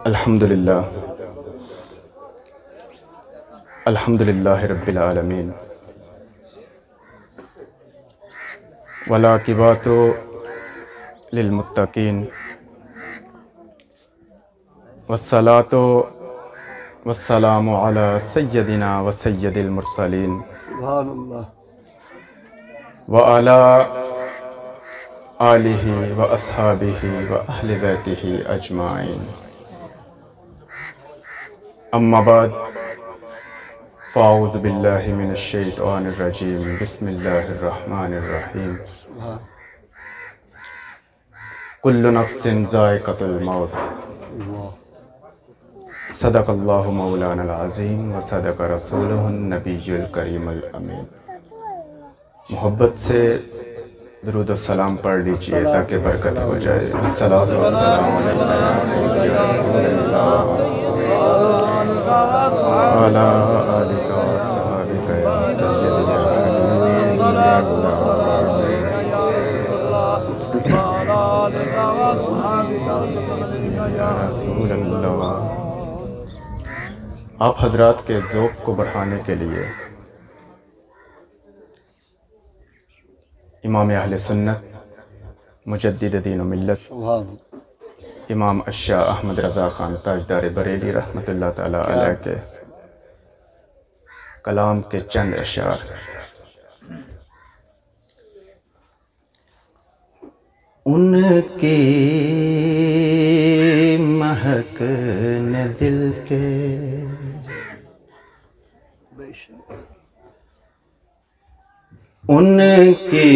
الحمدللہ الحمدللہ رب العالمین والعاقبۃ للمتقین والصلاۃ والسلام علی سیدنا و سید المرسلین سبحان اللہ وعلی آلہ و اصحابہ و اہل بیتہ اجمعین اما بعد فاعوذ باللہ من الشیطان الرجیم بسم اللہ الرحمن الرحیم کل نفس ذائقۃ الموت صدق اللہ مولانا العظیم و صدق رسولہ النبی الکریم الامین۔ محبت سے درود و سلام پڑھ لیجئے تاکہ برکت ہو جائے۔ الصلاۃ والسلام علیکم سیدی رسول اللہ وعلی آلک و اصحابک یا سیدی یا حبیبی یا رسول اللہ۔ آپ حضرات کے ذوق کو بڑھانے کے لیے امام اہل سنت مجدد دین و ملت امام الشاہ احمد رضا خان تاجدار بریلی رحمۃ اللہ تعالی علیہ کے کلام کے چند اشعار۔ ان کی مہک نے دل کے ان کی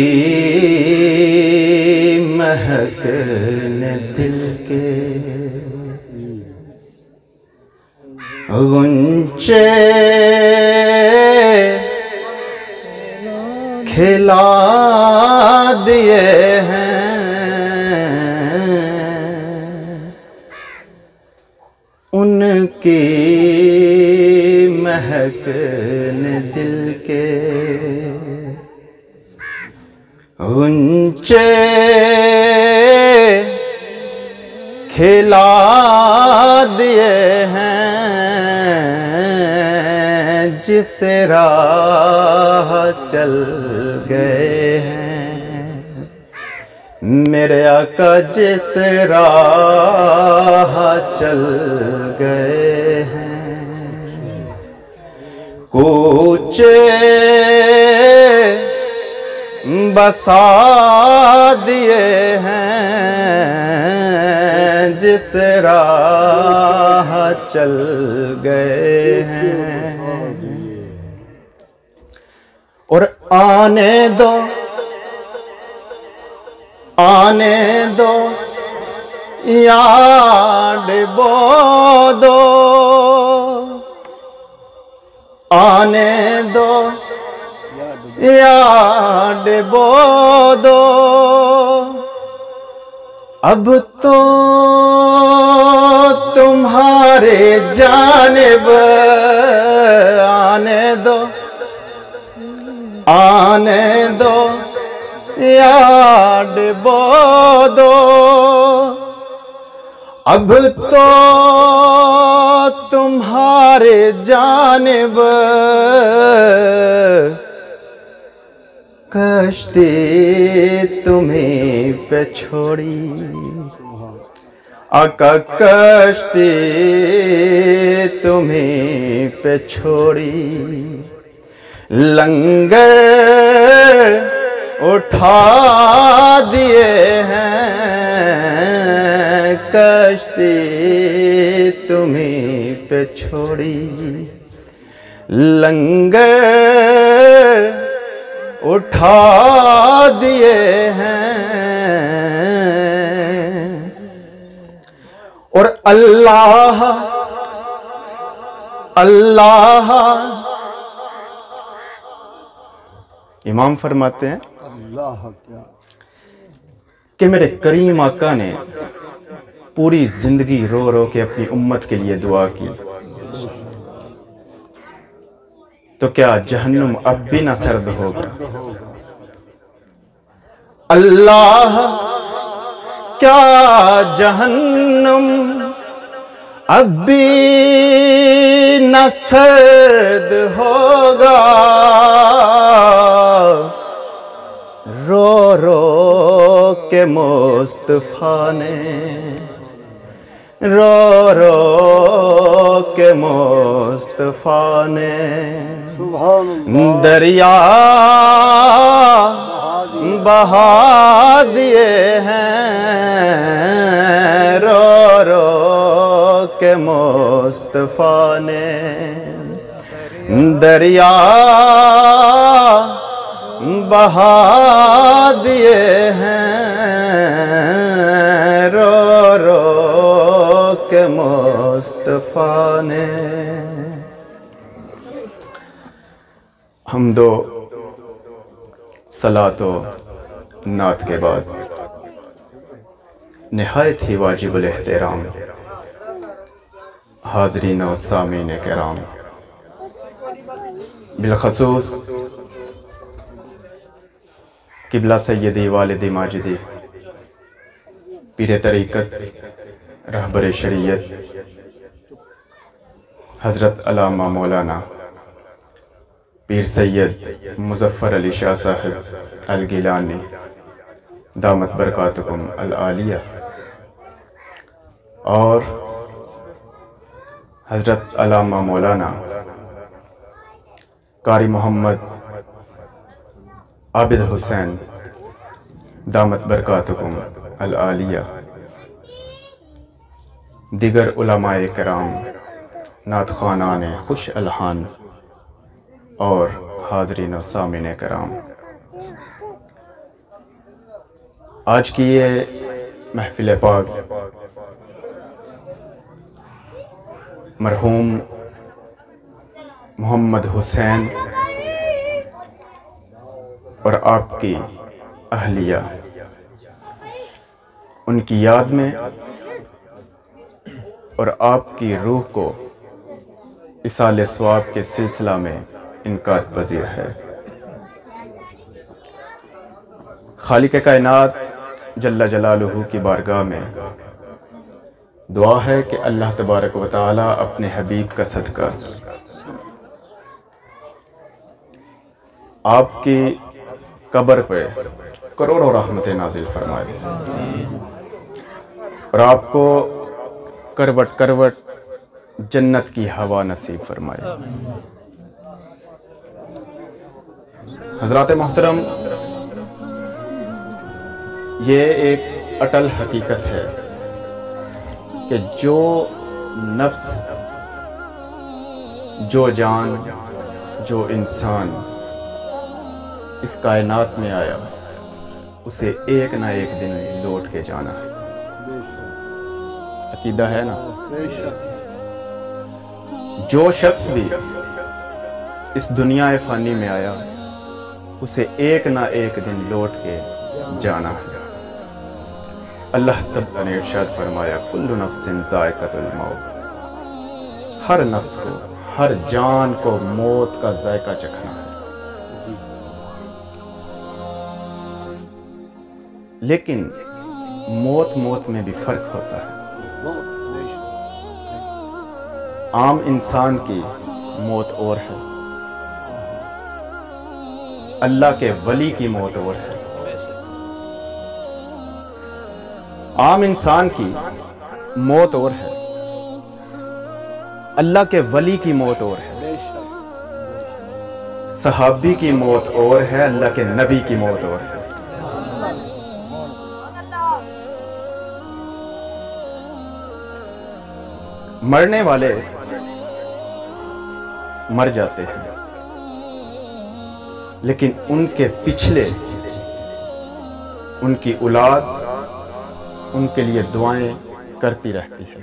مہک نے دل کے غنچے کھلا دیے ہیں، ان کی مہک نے دل کے غنچے کھلا دیے ہیں، جس راہ چل گئے ہیں میرے آقا، جس راہ چل گئے ہیں، کوچے بسا دیے ہیں، جس راہ چل گئے ہیں، اور آنے دو یاد بو دو، آنے دو یاد بو دو، اب تو تمہارے جانب آنے دو یاد بو دو، اب تو تمہارے جانب کشتی تمہیں پہ چھوڑی، آقا کشتی تمہیں پہ چھوڑی، لنگر اٹھا دیے ہیں، کشتی تمہیں پہ چھوڑی، لنگر اٹھا دیے ہیں، اور اللہ امام فرماتے ہیں کہ میرے کریم آقا نے پوری زندگی رو رو کے اپنی امت کے لیے دعا کی، تو کیا جہنم اب بھی نہ سرد ہوگا؟ اللہ کیا جہنم اب بھی نہ سرد ہوگا، رو رو کے مصطفیٰ نے، رو رو کے مصطفیٰ نے دریا بہا دیے ہیں، رو رو کے مصطفیٰ نے دریا بہا دیے ہیں، رو رو کے مصطفیٰ نے۔ حمد و صلاۃ و نعت کے بعد نہایت ہی واجب الاحترام حاضرین و سامعین کرام، بالخصوص قبلہ سیدی والد ماجدی پیر طریقت رہبر شریعت حضرت علامہ مولانا پیر سید مظفر علی شاہ صاحب الگیلانی دامت برکاتکم العالیہ، اور حضرت علامہ مولانا قاری محمد عابد حسین دامت برکاتکم العالیہ، دیگر علماء کرام، نعت خوانان خوش الحان اور حاضرین و سامعین کرام، آج کی یہ محفل پاک مرحوم محمد حسین اور آپ کی اہلیہ ان کی یاد میں اور آپ کی روح کو اصال ثواب کے سلسلہ میں انعقاد پذیر ہے۔ خالق کائنات جل جلالہ کی بارگاہ میں دعا ہے کہ اللہ تبارک و تعالی اپنے حبیب کا صدقہ آپ کی قبر پہ کروڑوں رحمتیں نازل فرمائے اور آپ کو کروٹ کروٹ جنت کی ہوا نصیب فرمائے۔ حضرات محترم، یہ ایک اٹل حقیقت ہے کہ جو نفس، جو جان، جو انسان اس کائنات میں آیا اسے ایک نہ ایک دن لوٹ کے جانا ہے۔ عقیدہ ہے نا؟ جو شخص بھی اس دنیا فانی میں آیا اسے ایک نہ ایک دن لوٹ کے جانا ہے۔ اللہ تعالیٰ نے ارشاد فرمایا کل نفس ذائقۃ الموت، ہر نفس کو، ہر جان کو موت کا ذائقہ چکھنا ہے۔ لیکن موت میں بھی فرق ہوتا ہے۔ عام انسان کی موت اور ہے، اللہ کے ولی کی موت اور ہے۔ عام انسان کی موت اور ہے، اللہ کے ولی کی موت اور ہے۔ صحابی کی موت اور ہے، اللہ کے نبی کی موت اور ہے۔ مرنے والے مر جاتے ہیں، لیکن ان کے پچھلے، ان کی اولاد ان کے لیے دعائیں کرتی رہتی ہے،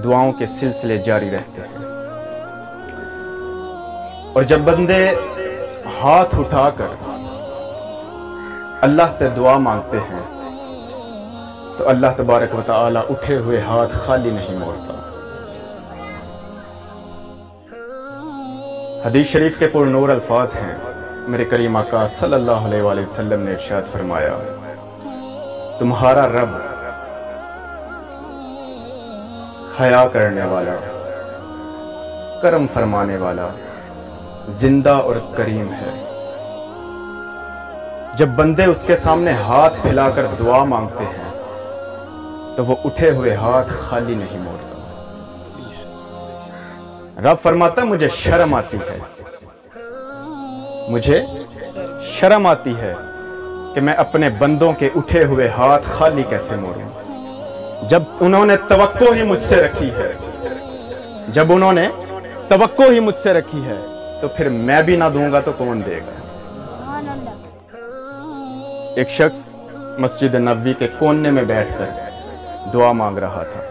دعاؤں کے سلسلے جاری رہتے ہیں۔ اور جب بندے ہاتھ اٹھا کر اللہ سے دعا مانگتے ہیں تو اللہ تبارک و تعالی اٹھے ہوئے ہاتھ خالی نہیں موڑتا۔ حدیث شریف کے پر نور الفاظ ہیں، میرے کریم آقا صلی اللہ علیہ وآلہ وسلم نے ارشاد فرمایا تمہارا رب حیا کرنے والا، کرم فرمانے والا، زندہ اور کریم ہے۔ جب بندے اس کے سامنے ہاتھ پھیلا کر دعا مانگتے ہیں تو وہ اٹھے ہوئے ہاتھ خالی نہیں موڑتا۔ رب فرماتا ہے مجھے شرم آتی ہے، مجھے شرم آتی ہے کہ میں اپنے بندوں کے اٹھے ہوئے ہاتھ خالی کیسے موڑوں۔ جب انہوں نے توقع ہی مجھ سے رکھی ہے، جب انہوں نے توقع ہی مجھ سے رکھی ہے تو پھر میں بھی نہ دوں گا تو کون دے گا۔ ایک شخص مسجد نبوی کے کونے میں بیٹھ کر دعا مانگ رہا تھا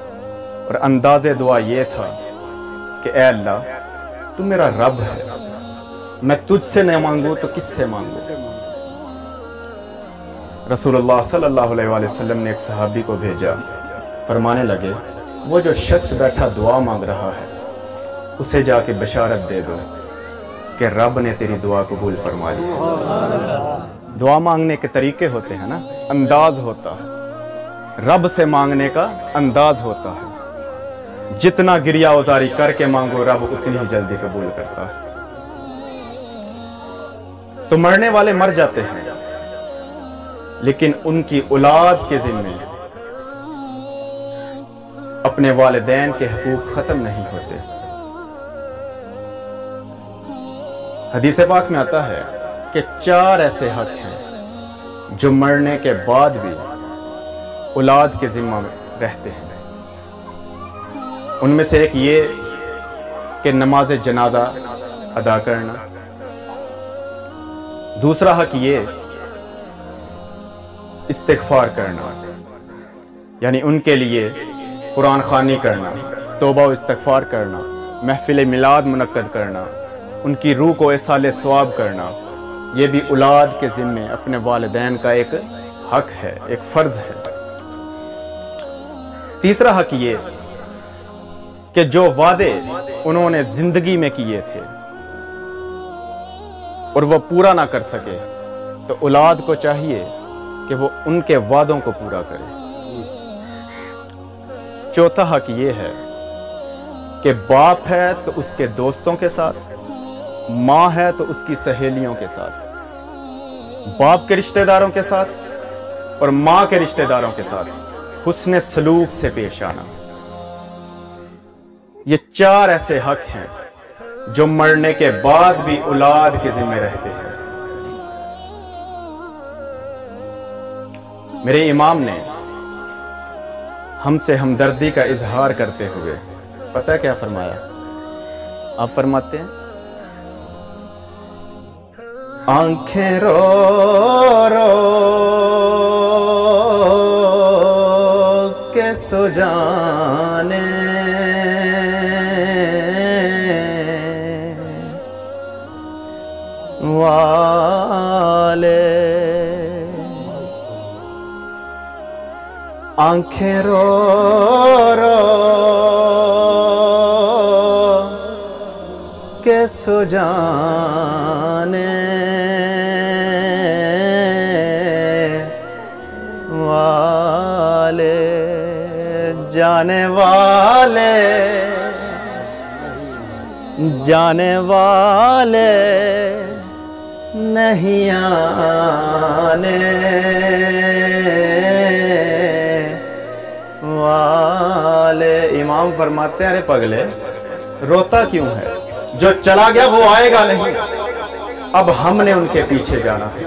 اور انداز دعا یہ تھا کہ اے اللہ تو میرا رب ہے، میں تجھ سے نہ مانگوں تو کس سے مانگوں۔ رسول اللہ صلی اللہ علیہ وآلہ وسلم نے ایک صحابی کو بھیجا، فرمانے لگے وہ جو شخص بیٹھا دعا مانگ رہا ہے اسے جا کے بشارت دے دو کہ رب نے تیری دعا قبول فرما لی۔ دعا مانگنے کے طریقے ہوتے ہیں نا، انداز ہوتا ہے، رب سے مانگنے کا انداز ہوتا ہے۔ جتنا گریہ اوزاری کر کے مانگو رب اتنی ہی جلدی قبول کرتا ہے۔ تو مرنے والے مر جاتے ہیں لیکن ان کی اولاد کے ذمے اپنے والدین کے حقوق ختم نہیں ہوتے۔ حدیث پاک میں آتا ہے کہ 4 ایسے حق ہیں جو مرنے کے بعد بھی اولاد کے ذمہ رہتے ہیں۔ ان میں سے ایک یہ کہ نماز جنازہ ادا کرنا، دوسرا حق یہ استغفار کرنا، یعنی ان کے لیے قرآن خوانی کرنا، توبہ و استغفار کرنا، محفل میلاد منعقد کرنا، ان کی روح کو ایصال ثواب کرنا، یہ بھی اولاد کے ذمے اپنے والدین کا ایک حق ہے، ایک فرض ہے۔ تیسرا حق یہ کہ جو وعدے انہوں نے زندگی میں کیے تھے اور وہ پورا نہ کر سکے تو اولاد کو چاہیے کہ وہ ان کے وعدوں کو پورا کرے۔ چوتھا حق یہ ہے کہ باپ ہے تو اس کے دوستوں کے ساتھ، ماں ہے تو اس کی سہیلیوں کے ساتھ، باپ کے رشتہ داروں کے ساتھ اور ماں کے رشتہ داروں کے ساتھ حسن سلوک سے پیش آنا۔ یہ 4 ایسے حق ہیں جو مرنے کے بعد بھی اولاد کے ذمہ رہتے ہیں۔ میرے امام نے ہم سے ہمدردی کا اظہار کرتے ہوئے پتہ کیا فرمایا؟ آپ فرماتے ہیں آنکھیں رو رو کے سو جانے والے، آنکھیں رو رو کے سو جانے والے، جانے والے جانے والے نہیں آنے والے۔ امام فرماتے ہیں ارے پگلے روتا کیوں ہے؟ جو چلا گیا وہ آئے گا نہیں، اب ہم نے ان کے پیچھے جانا ہے،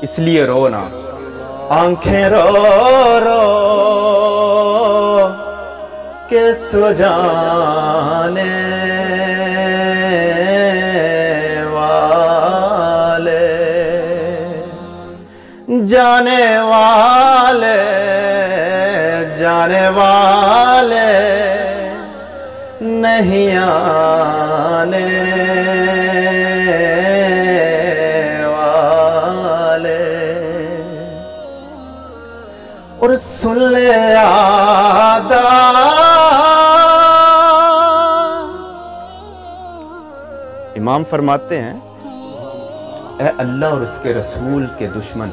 اس لیے رونا۔ آنکھیں رو رو کے سو جانے والے، جانے والے جانے والے نہیں آنے والے۔ اور سن لے آدھا امام فرماتے ہیں اے اللہ اور اس کے رسول کے دشمن،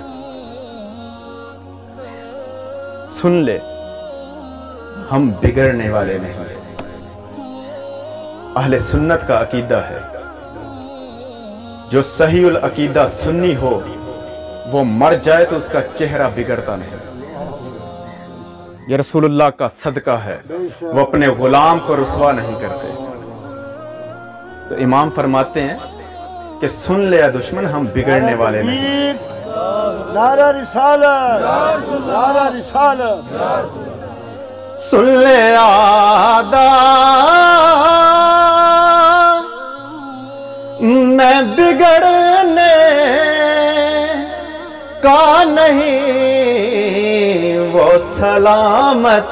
سن لے ہم بگڑنے والے نہیں۔ اہل سنت کا عقیدہ ہے، جو صحیح العقیدہ سنی ہو وہ مر جائے تو اس کا چہرہ بگڑتا نہیں۔ یہ رسول اللہ کا صدقہ ہے، وہ اپنے غلام کو رسوا نہیں کرتے۔ تو امام فرماتے ہیں کہ سن لے دشمن، ہم بگڑنے والے نہیں۔ نعرہ رسالت، نعرہ رسالت، سن لے آدھا میں بگڑنے کا نہیں، وہ سلامت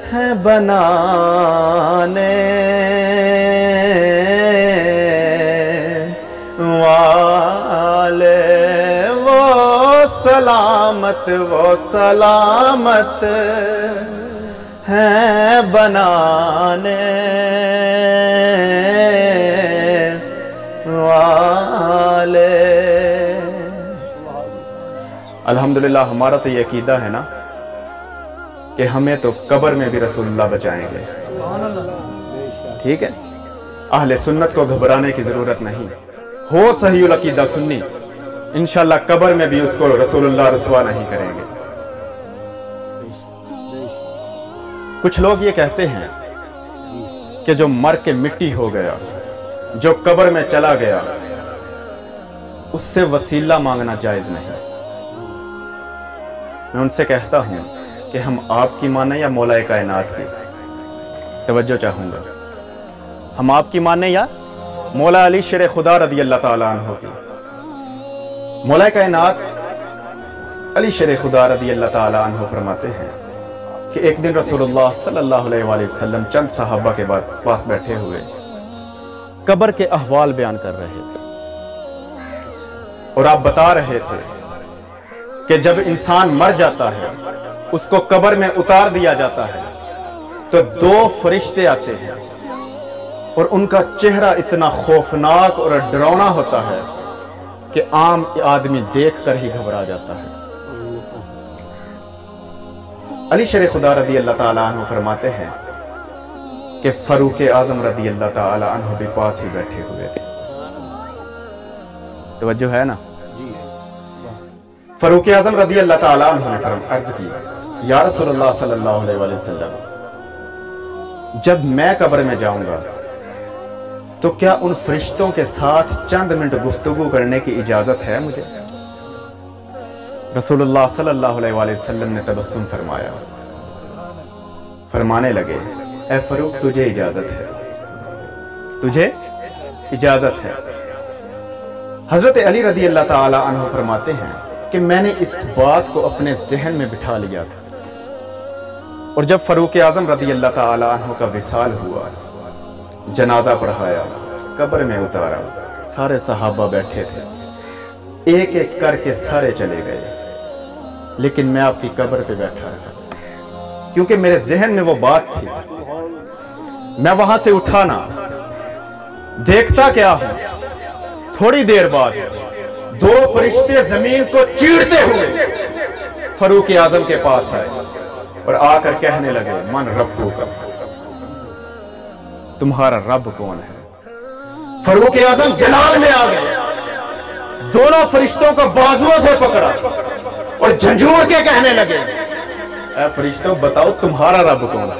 ہے بنانے والے، وہ سلامت ہے بنانے والے۔ الحمدللہ ہمارا تو یہ عقیدہ ہے نا کہ ہمیں تو قبر میں بھی رسول اللہ بچائیں گے، ٹھیک ہے؟ اہل سنت کو گھبرانے کی ضرورت نہیں، ہو صحیح العقیدہ سنی، انشاءاللہ قبر میں بھی اس کو رسول اللہ رسوا نہیں کریں گے۔ کچھ لوگ یہ کہتے ہیں کہ جو مر کے مٹی ہو گیا، جو قبر میں چلا گیا، اس سے وسیلہ مانگنا جائز نہیں۔ میں ان سے کہتا ہوں کہ ہم آپ کی مانیں یا مولا کائنات کی؟ توجہ چاہوں گا، ہم آپ کی مانیں یا مولا علی شیر خدا رضی اللہ تعالیٰ عنہ کی؟ مولا کائنات علی شیر خدا رضی اللہ تعالیٰ عنہ فرماتے ہیں کہ ایک دن رسول اللہ صلی اللہ علیہ وآلہ وسلم چند صحابہ کے پاس بیٹھے ہوئے قبر کے احوال بیان کر رہے تھے، اور آپ بتا رہے تھے کہ جب انسان مر جاتا ہے، اس کو قبر میں اتار دیا جاتا ہے، تو دو فرشتے آتے ہیں اور ان کا چہرہ اتنا خوفناک اور ڈراؤنا ہوتا ہے کہ عام آدمی دیکھ کر ہی گھبرا جاتا ہے۔ علی شیر خدا رضی اللہ تعالیٰ عنہ فرماتے ہیں کہ فاروق اعظم رضی اللہ تعالیٰ عنہ بھی پاس ہی بیٹھے ہوئے تھے۔ توجہ ہے نا؟ فاروق اعظم رضی اللہ تعالیٰ عنہ نے عرض کی، یا رسول اللہ صلی اللہ علیہ وآلہ وسلم، جب میں قبر میں جاؤں گا تو کیا ان فرشتوں کے ساتھ چند منٹ گفتگو کرنے کی اجازت ہے مجھے؟ رسول اللہ صلی اللہ علیہ وآلہ وسلم نے تبسم فرمایا، فرمانے لگے، اے فاروق تجھے اجازت ہے، تجھے اجازت ہے۔ حضرت علی رضی اللہ تعالی عنہ فرماتے ہیں کہ میں نے اس بات کو اپنے ذہن میں بٹھا لیا تھا، اور جب فاروق اعظم رضی اللہ تعالی عنہ کا وصال ہوا، جنازہ پڑھایا، قبر میں اتارا، سارے صحابہ بیٹھے تھے، ایک ایک کر کے سارے چلے گئے، لیکن میں آپ کی قبر پہ بیٹھا رہا، کیونکہ میرے ذہن میں وہ بات تھی۔ میں وہاں سے اٹھا نہ، دیکھتا کیا ہوں، تھوڑی دیر بعد دو فرشتے زمین کو چیرتے ہوئے فاروق اعظم کے پاس آئے اور آ کر کہنے لگے، من ربو کا، تمہارا رب کون ہے؟ فاروق اعظم جلال میں آ گئے، دونوں فرشتوں کو بازوؤں سے پکڑا اور جھنجھوڑ کے کہنے لگے، اے فرشتوں بتاؤ تمہارا رب کون ہے؟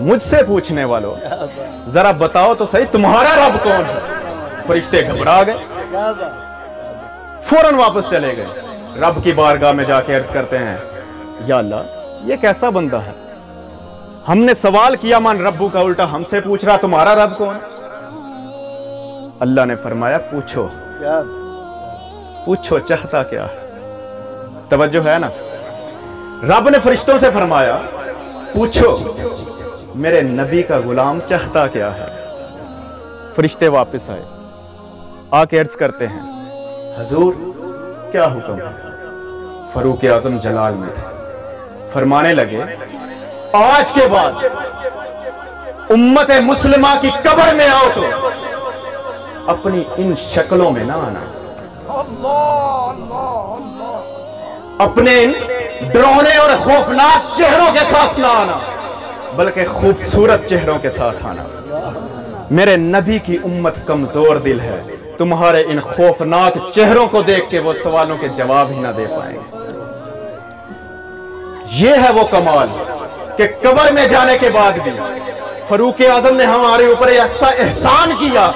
مجھ سے پوچھنے والوں ذرا بتاؤ تو صحیح تمہارا رب کون ہے؟ فرشتے گھبرا گئے، فوراً واپس چلے گئے، رب کی بارگاہ میں جا کے عرض کرتے ہیں، یا اللہ یہ کیسا بندہ ہے، ہم نے سوال کیا من ربو کا، الٹا ہم سے پوچھ رہا تمہارا رب کون؟ اللہ نے فرمایا پوچھو، پوچھو چاہتا کیا ہے؟ توجہ ہے نا؟ رب نے فرشتوں سے فرمایا پوچھو میرے نبی کا غلام چاہتا کیا ہے؟ فرشتے واپس آئے، آ کے عرض کرتے ہیں، حضور کیا حکم ہے؟ فاروق اعظم جلال میں تھے، فرمانے لگے، آج کے بعد امت مسلمہ کی قبر میں آؤ تو اپنی ان شکلوں میں نہ آنا، اپنے ڈراؤنے اور خوفناک چہروں کے ساتھ نہ آنا، بلکہ خوبصورت چہروں کے ساتھ آنا۔ میرے نبی کی امت کمزور دل ہے، تمہارے ان خوفناک چہروں کو دیکھ کے وہ سوالوں کے جواب ہی نہ دے پائیں گے۔ یہ ہے وہ کمال کہ قبر میں جانے کے بعد بھی فاروق اعظم نے ہمارے اوپر ایسا احسان کیا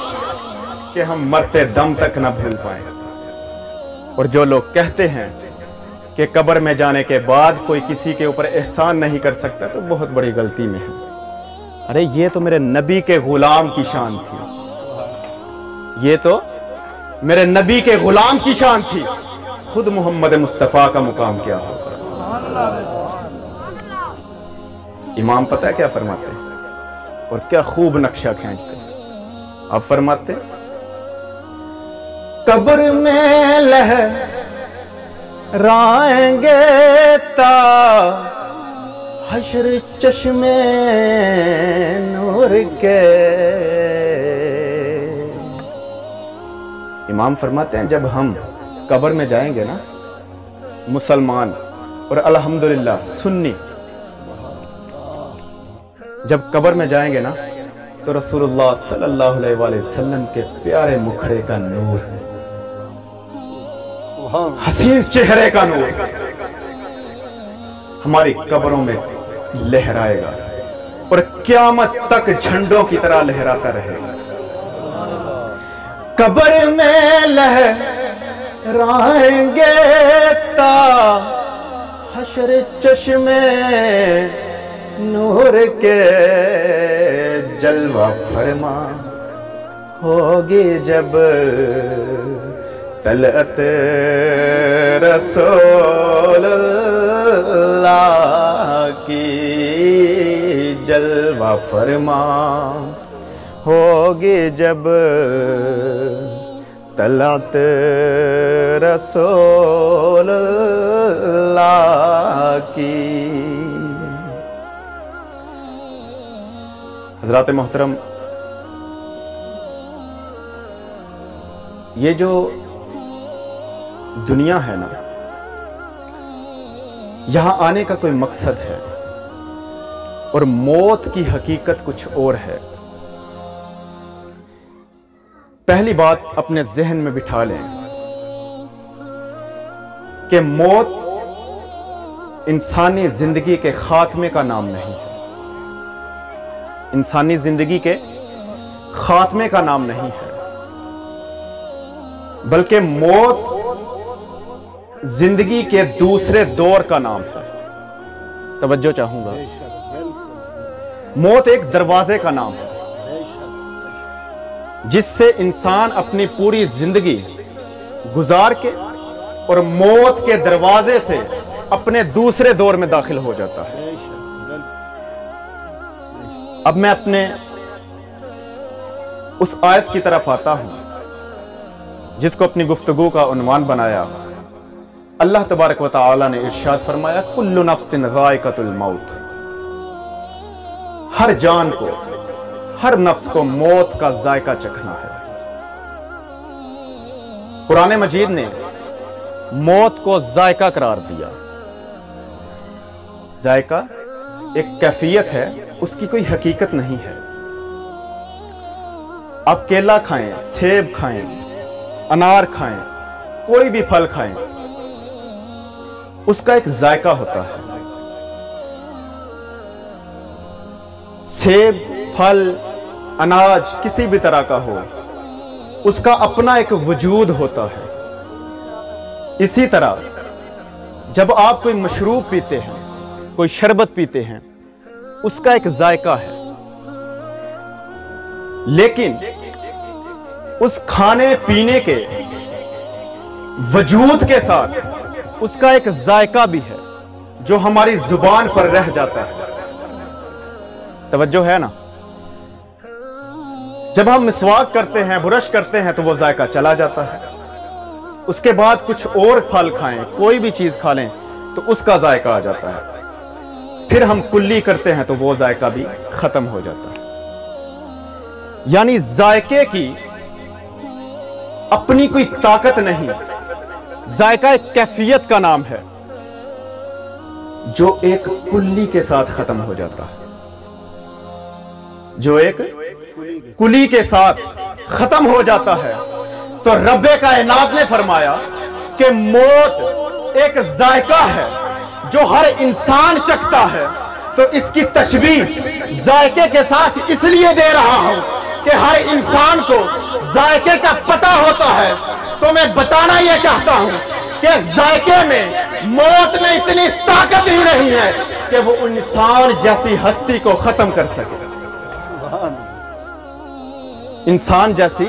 کہ ہم مرتے دم تک نہ بھول پائیں۔ اور جو لوگ کہتے ہیں کہ قبر میں جانے کے بعد کوئی کسی کے اوپر احسان نہیں کر سکتا تو بہت بڑی غلطی میں ہے۔ ارے یہ تو میرے نبی کے غلام کی شان تھی، یہ تو میرے نبی کے غلام کی شان تھی، خود محمد مصطفیٰ کا مقام کیا ہوگا۔ امام پتہ ہے کیا فرماتے ہیں اور کیا خوب نقشہ کھینچتے ہیں؟ آپ فرماتے ہیں قبر میں لہرائیں گے تا حشر چشمے نور کے۔ امام فرماتے ہیں جب ہم قبر میں جائیں گے نا، مسلمان اور الحمدللہ سنی جب قبر میں جائیں گے نا تو رسول اللہ صلی اللہ علیہ وآلہ وسلم کے پیارے مکھڑے کا نور، حسین چہرے کا نور ہماری قبروں میں لہرائے گا اور قیامت تک جھنڈوں کی طرح لہراتا رہے گا۔ قبر میں لہرائیں گے تا حشر چشمے نور کے، جلوہ فرما ہوگی جب طلعت رسول اللہ کی، جلوہ فرما ہوگی جب طلعت رسول اللہ کی۔ حضرات محترم، یہ جو دنیا ہے نا، یہاں آنے کا کوئی مقصد ہے اور موت کی حقیقت کچھ اور ہے۔ پہلی بات اپنے ذہن میں بٹھا لیں کہ موت انسانی زندگی کے خاتمے کا نام نہیں ہے، انسانی زندگی کے خاتمے کا نام نہیں ہے، بلکہ موت زندگی کے دوسرے دور کا نام ہے۔ توجہ چاہوں گا، موت ایک دروازے کا نام ہے جس سے انسان اپنی پوری زندگی گزار کے اور موت کے دروازے سے اپنے دوسرے دور میں داخل ہو جاتا ہے۔ اب میں اپنے اس آیت کی طرف آتا ہوں جس کو اپنی گفتگو کا عنوان بنایا۔ اللہ تبارک و تعالی نے ارشاد فرمایا کل نفس ذائقۃ الموت، ہر جان کو، ہر نفس کو موت کا ذائقہ چکھنا ہے۔ قرآن مجید نے موت کو ذائقہ قرار دیا۔ ذائقہ ایک کیفیت ہے، اس کی کوئی حقیقت نہیں ہے۔ آپ کیلا کھائیں، سیب کھائیں، انار کھائیں، کوئی بھی پھل کھائیں، اس کا ایک ذائقہ ہوتا ہے۔ سیب، پھل، اناج کسی بھی طرح کا ہو، اس کا اپنا ایک وجود ہوتا ہے۔ اسی طرح جب آپ کوئی مشروب پیتے ہیں، کوئی شربت پیتے ہیں، اس کا ایک ذائقہ ہے، لیکن اس کھانے پینے کے وجود کے ساتھ اس کا ایک ذائقہ بھی ہے جو ہماری زبان پر رہ جاتا ہے۔ توجہ ہے نا؟ جب ہم مسواک کرتے ہیں، برش کرتے ہیں تو وہ ذائقہ چلا جاتا ہے۔ اس کے بعد کچھ اور پھل کھائیں، کوئی بھی چیز کھا لیں تو اس کا ذائقہ آ جاتا ہے۔ پھر ہم کلی کرتے ہیں تو وہ ذائقہ بھی ختم ہو جاتا ہے۔ یعنی ذائقے کی اپنی کوئی طاقت نہیں، ذائقہ ایک کیفیت کا نام ہے جو ایک کلی کے ساتھ ختم ہو جاتا ہے، جو ایک کلی کے ساتھ ختم ہو جاتا ہے، تو رب کائنات نے فرمایا کہ موت ایک ذائقہ ہے جو ہر انسان چکھتا ہے، تو اس کی تشبیہ ذائقے کے ساتھ اس لیے دے رہا ہوں کہ ہر انسان کو ذائقے کا پتہ ہوتا ہے، تو میں بتانا یہ چاہتا ہوں کہ ذائقے میں موت میں اتنی طاقت ہی نہیں ہے کہ وہ انسان جیسی ہستی کو ختم کر سکے۔ انسان جیسی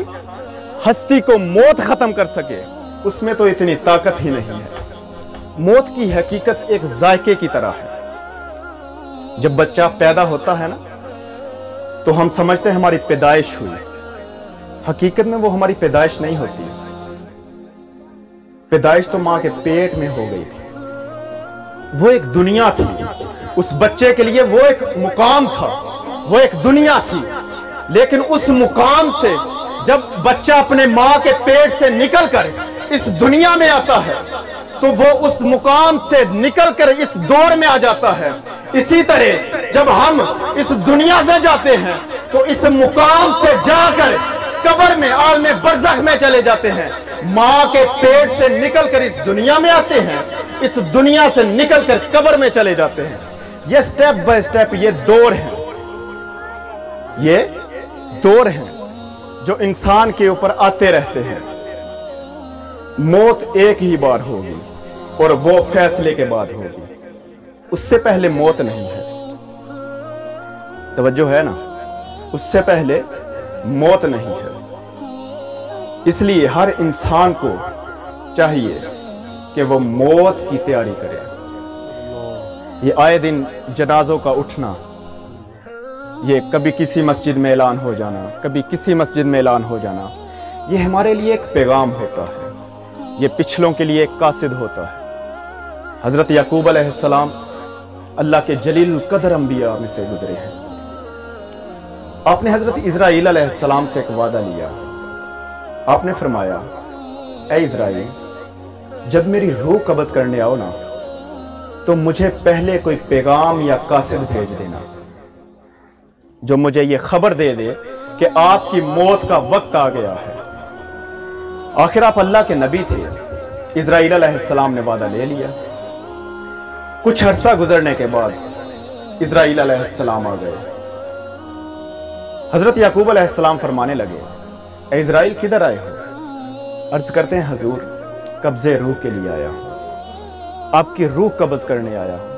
ہستی کو موت ختم کر سکے، اس میں تو اتنی طاقت ہی نہیں ہے۔ موت کی حقیقت ایک ذائقے کی طرح ہے۔ جب بچہ پیدا ہوتا ہے نا تو ہم سمجھتے ہیں ہماری پیدائش ہوئی، حقیقت میں وہ ہماری پیدائش نہیں ہوتی، پیدائش تو ماں کے پیٹ میں ہو گئی تھی۔ وہ ایک دنیا تھی، اس بچے کے لیے وہ ایک مقام تھا، وہ ایک دنیا تھی، لیکن اس مقام سے جب بچہ اپنے ماں کے پیٹ سے نکل کر اس دنیا میں آتا ہے تو وہ اس مقام سے نکل کر اس دور میں آ جاتا ہے۔ اسی طرح جب ہم اس دنیا سے جاتے ہیں تو اس مقام سے جا کر قبر میں عالم برزخ میں چلے جاتے ہیں، ماں کے پیٹ سے نکل کر اس دنیا میں آتے ہیں، اس دنیا سے نکل کر قبر میں چلے جاتے ہیں۔ یہ سٹیپ بائی سٹیپ یہ دور ہیں، یہ دور ہیں جو انسان کے اوپر آتے رہتے ہیں۔ موت ایک ہی بار ہوگی اور وہ فیصلے کے بعد ہوگی، اس سے پہلے موت نہیں ہے۔ توجہ ہے نا، اس سے پہلے موت نہیں ہے۔ اس لیے ہر انسان کو چاہیے کہ وہ موت کی تیاری کرے۔ یہ آئے دن جنازوں کا اٹھنا، یہ کبھی کسی مسجد میں اعلان ہو جانا، کبھی کسی مسجد میں اعلان ہو جانا، یہ ہمارے لیے ایک پیغام ہوتا ہے، یہ پچھلوں کے لیے ایک قاصد ہوتا ہے۔ حضرت یعقوب علیہ السلام اللہ کے جلیل القدر انبیاء میں سے گزرے ہیں۔ آپ نے حضرت اسرائیل علیہ السلام سے ایک وعدہ لیا، آپ نے فرمایا اے اسرائیل، جب میری روح قبض کرنے آؤ نا تو مجھے پہلے کوئی پیغام یا قاصد بھیج دینا جو مجھے یہ خبر دے دے کہ آپ کی موت کا وقت آ گیا ہے۔ آخر آپ اللہ کے نبی تھے، اسرائیل علیہ السلام نے وعدہ لے لیا۔ کچھ عرصہ گزرنے کے بعد اسرائیل علیہ السلام آ گئے۔ حضرت یعقوب علیہ السلام فرمانے لگے اے اسرائیل کدھر آئے ہو؟ عرض کرتے ہیں حضور قبضے روح کے لیے آیا ہوں، آپ کی روح قبض کرنے آیا ہوں۔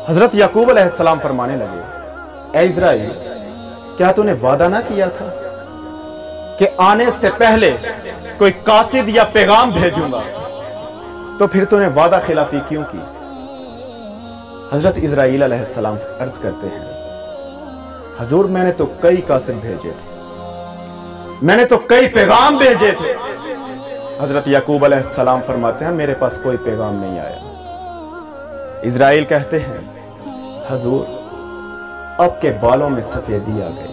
حضرت یعقوب علیہ السلام فرمانے لگے اے اسرائیل کیا تو نے وعدہ نہ کیا تھا کہ آنے سے پہلے کوئی قاصد یا پیغام بھیجوں گا، تو پھر تو نے وعدہ خلافی کیوں کی؟ حضرت اسرائیل علیہ السلام عرض کرتے ہیں حضور میں نے تو کئی قاصد بھیجے تھے، میں نے تو کئی پیغام بھیجے تھے۔ حضرت یعقوب علیہ السلام فرماتے ہیں میرے پاس کوئی پیغام نہیں آیا۔ اسرائیل کہتے ہیں حضور آپ کے بالوں میں سفیدی آ گئی،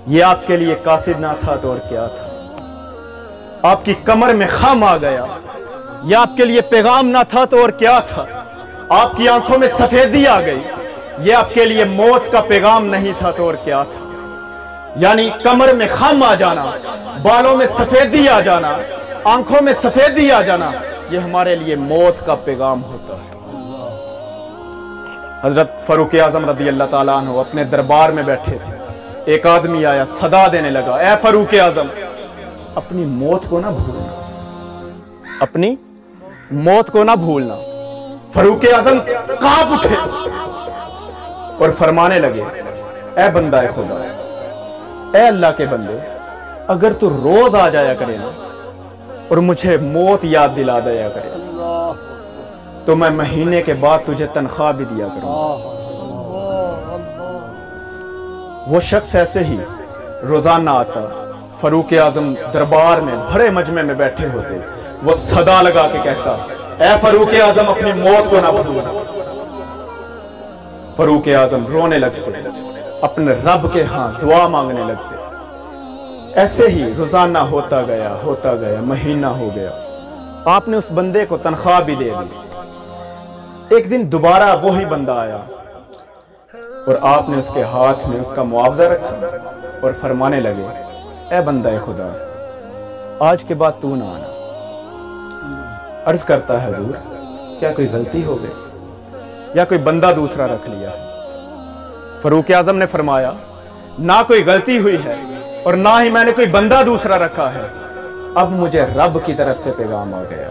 یہ آپ کے لیے قاصد نہ تھا تو اور کیا تھا؟ آپ کی کمر میں خم آ گیا، یہ آپ کے لیے پیغام نہ تھا تو اور کیا تھا؟ آپ کی آنکھوں میں سفیدی آ گئی، یہ آپ کے لیے موت کا پیغام نہیں تھا تو اور کیا تھا؟ یعنی کمر میں خم آ جانا، بالوں میں سفیدی آ جانا، آنکھوں میں سفیدی آ جانا، یہ ہمارے لیے موت کا پیغام ہوتا ہے۔ حضرت فاروق اعظم رضی اللہ تعالیٰ عنہ اپنے دربار میں بیٹھے تھے، ایک آدمی آیا صدا دینے لگا اے فاروق اعظم اپنی موت کو نہ بھولنا، اپنی موت کو نہ بھولنا۔ فاروق اعظم کانپ اٹھے اور فرمانے لگے اے بندہ خدا، اے اللہ کے بندے، اگر تو روز آ جایا کرے نا اور مجھے موت یاد دلا دیا کرے تو میں مہینے کے بعد تجھے تنخواہ بھی دیا کروں۔ وہ شخص ایسے ہی روزانہ آتا، فاروق اعظم دربار میں بھرے مجمع میں بیٹھے ہوتے، وہ صدا لگا کے کہتا اے فاروق اعظم اپنی موت کو نہ بھولنا۔ فاروق اعظم رونے لگتے، اپنے رب کے ہاں دعا مانگنے لگتے۔ ایسے ہی روزانہ ہوتا گیا، مہینہ ہو گیا، آپ نے اس بندے کو تنخواہ بھی دے دی۔ ایک دن دوبارہ وہی بندہ آیا اور آپ نے اس کے ہاتھ میں اس کا معاوضہ رکھا اور فرمانے لگے اے بندہ خدا آج کے بعد تو نہ آنا۔ عرض کرتا ہے حضور کیا کوئی غلطی ہو گئی یا کوئی بندہ دوسرا رکھ لیا ہے؟ فاروق اعظم نے فرمایا نہ کوئی غلطی ہوئی ہے اور نہ ہی میں نے کوئی بندہ دوسرا رکھا ہے، اب مجھے رب کی طرف سے پیغام آ گیا۔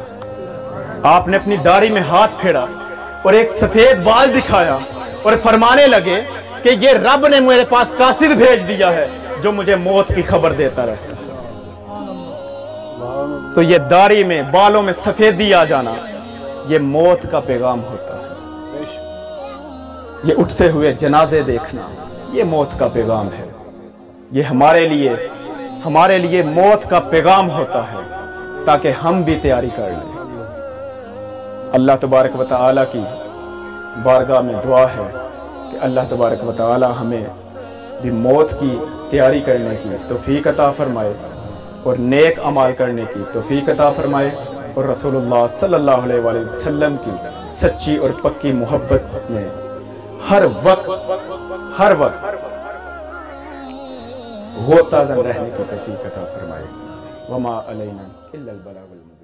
آپ نے اپنی داڑھی میں ہاتھ پھیرا اور ایک سفید بال دکھایا اور فرمانے لگے کہ یہ رب نے میرے پاس قاصد بھیج دیا ہے جو مجھے موت کی خبر دیتا رہتا ہے۔ تو یہ داڑھی میں بالوں میں سفیدی آ جانا یہ موت کا پیغام ہوتا ہے، یہ اٹھتے ہوئے جنازے دیکھنا یہ موت کا پیغام ہے، یہ ہمارے لیے موت کا پیغام ہوتا ہے تاکہ ہم بھی تیاری کر لیں۔ اللہ تبارک و تعالی کی بارگاہ میں دعا ہے کہ اللہ تبارک و تعالی ہمیں بھی موت کی تیاری کرنے کی توفیق عطا فرمائے اور نیک اعمال کرنے کی توفیق عطا فرمائے اور رسول اللہ صلی اللہ علیہ وآلہ وسلم کی سچی اور پکی محبت میں ہر وقت غوطہ زن رہنے کی توفیق عطا فرمائے۔ وما علینا الا البلاغ المبین۔